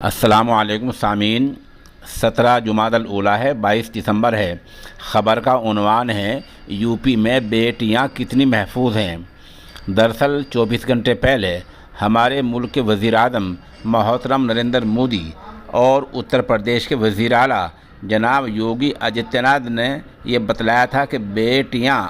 अस्सलामुअलैकुम सामीन। 17 जुमादल ऊला है, 22 दिसंबर है। ख़बर का उन्वान है यूपी में बेटियां कितनी महफूज हैं। दरअसल 24 घंटे पहले हमारे मुल्क के वज़ीर आज़म मोहतरम नरेंद्र मोदी और उत्तर प्रदेश के वज़ीर आला जनाब योगी आदित्यनाथ ने ये बतलाया था कि बेटियां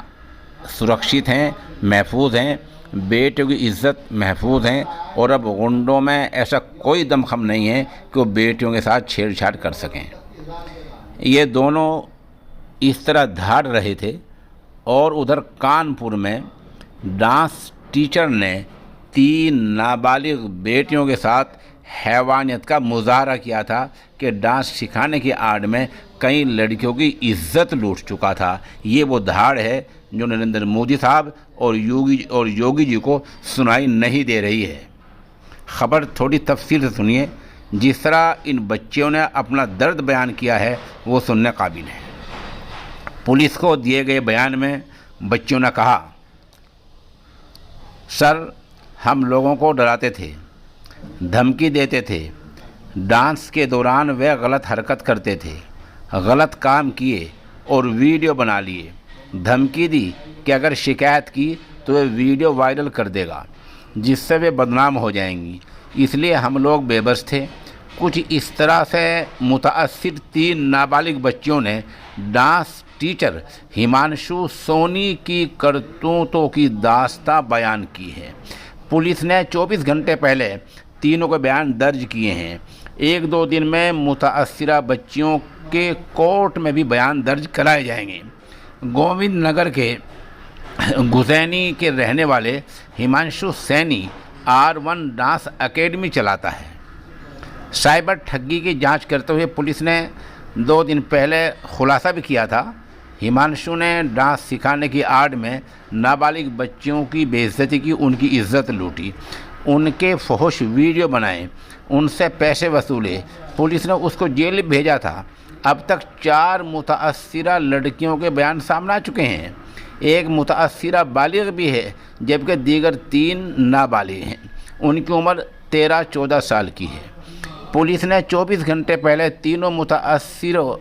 सुरक्षित हैं, महफूज हैं, बेटियों की इज़्ज़त महफूज हैं और अब गुंडों में ऐसा कोई दमखम नहीं है कि वो बेटियों के साथ छेड़छाड़ कर सकें। ये दोनों इस तरह धाड़ रहे थे और उधर कानपुर में डांस टीचर ने 3 नाबालिग बेटियों के साथ हैवानियत का मुजाहरा किया था कि डांस सिखाने की आड़ में कई लड़कियों की इज्जत लूट चुका था। ये वो धाड़ है जो नरेंद्र मोदी साहब और योगी जी को सुनाई नहीं दे रही है। ख़बर थोड़ी तफसील से सुनिए। जिस तरह इन बच्चियों ने अपना दर्द बयान किया है वो सुनने काबिल है। पुलिस को दिए गए बयान में बच्चियों ने कहा, सर हम लोगों को डराते थे, धमकी देते थे, डांस के दौरान वे गलत हरकत करते थे, गलत काम किए और वीडियो बना लिए, धमकी दी कि अगर शिकायत की तो वे वीडियो वायरल कर देगा जिससे वे बदनाम हो जाएंगी। इसलिए हम लोग बेबस थे। कुछ इस तरह से मुतासिर 3 नाबालिग बच्चियों ने डांस टीचर हिमांशु सोनी की करतूतों की दास्तां बयान की है। पुलिस ने 24 घंटे पहले तीनों के बयान दर्ज किए हैं। 1-2 दिन में मुतासिरा बच्चियों के कोर्ट में भी बयान दर्ज कराए जाएंगे। गोविंद नगर के गुजैनी के रहने वाले Himanshu Saini R1 dance academy चलाता है। साइबर ठगी की जांच करते हुए पुलिस ने 2 दिन पहले खुलासा भी किया था। हिमांशु ने डांस सिखाने की आड़ में नाबालिग बच्चियों की बेइज्जती की, उनकी इज्जत लूटी, उनके फहश वीडियो बनाए, उनसे पैसे वसूले। पुलिस ने उसको जेल भेजा था। अब तक 4 मुतासिरा लड़कियों के बयान सामने आ चुके हैं। एक मुतासिरा बालिग भी है जबकि दीगर 3 नाबालिग हैं। उनकी उम्र 13-14 साल की है। पुलिस ने 24 घंटे पहले तीनों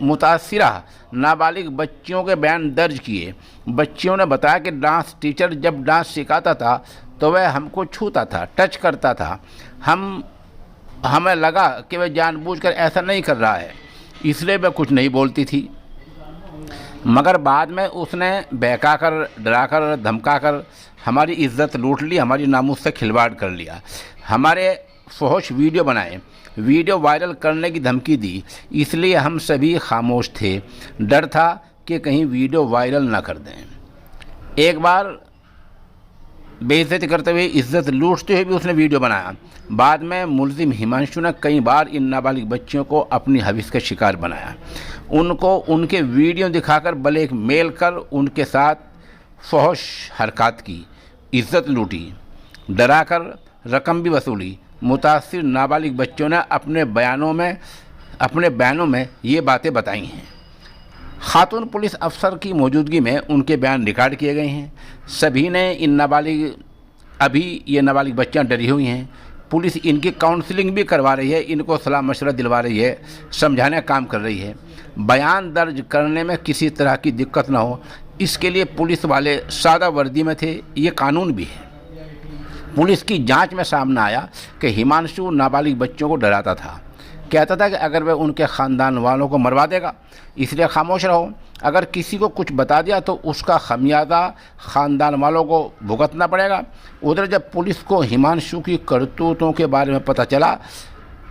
मुतासिरा नाबालिग बच्चियों के बयान दर्ज किए। बच्चियों ने बताया कि डांस टीचर जब डांस सिखाता था तो वह हमको छूता था, टच करता था। हमें लगा कि वह जानबूझकर ऐसा नहीं कर रहा है, इसलिए वह कुछ नहीं बोलती थी। मगर बाद में उसने बहकाकर, डराकर, धमकाकर हमारी इज्जत लूट ली, हमारी नामुस से खिलवाड़ कर लिया, हमारे फहश वीडियो बनाए, वीडियो वायरल करने की धमकी दी। इसलिए हम सभी खामोश थे। डर था कि कहीं वीडियो वायरल ना कर दें। एक बार बेइज्जती करते हुए, इज्जत लूटते हुए भी उसने वीडियो बनाया। बाद में मुलजिम हिमांशु ने कई बार इन नाबालिग बच्चियों को अपनी हविस का शिकार बनाया। उनको उनके वीडियो दिखाकर ब्लैकमेल कर उनके साथ फहश हरकत की, इज्जत लूटी, डराकर रकम भी वसूली। मुतासिर नाबालिग बच्चों ने अपने बयानों में ये बातें बताई हैं। खातून पुलिस अफसर की मौजूदगी में उनके बयान रिकॉर्ड किए गए हैं। सभी ने ये नाबालिग बच्चियां डरी हुई हैं। पुलिस इनकी काउंसलिंग भी करवा रही है, इनको सलाह मशवरा दिलवा रही है, समझाने का काम कर रही है। बयान दर्ज करने में किसी तरह की दिक्कत ना हो, इसके लिए पुलिस वाले सादा वर्दी में थे। ये कानून भी है। पुलिस की जांच में सामने आया कि हिमांशु नाबालिग बच्चों को डराता था, कहता था कि अगर वह उनके ख़ानदान वालों को मरवा देगा, इसलिए खामोश रहो। अगर किसी को कुछ बता दिया तो उसका खमियाजा ख़ानदान वालों को भुगतना पड़ेगा। उधर जब पुलिस को हिमांशु की करतूतों के बारे में पता चला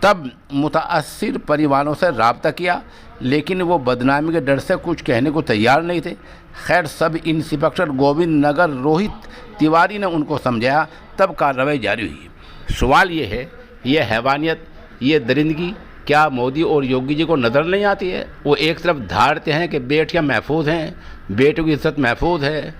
तब मुतासिर परिवारों से रब्ता किया, लेकिन वो बदनामी के डर से कुछ कहने को तैयार नहीं थे। खैर, सब इंस्पेक्टर गोविंद नगर रोहित तिवारी ने उनको समझाया, तब कार्रवाई जारी हुई। सवाल ये है, ये हैवानियत, ये दरिंदगी क्या मोदी और योगी जी को नज़र नहीं आती है? वो एक तरफ धारते हैं कि बेटियां महफूज हैं, बेटों की इज्जत महफूज है।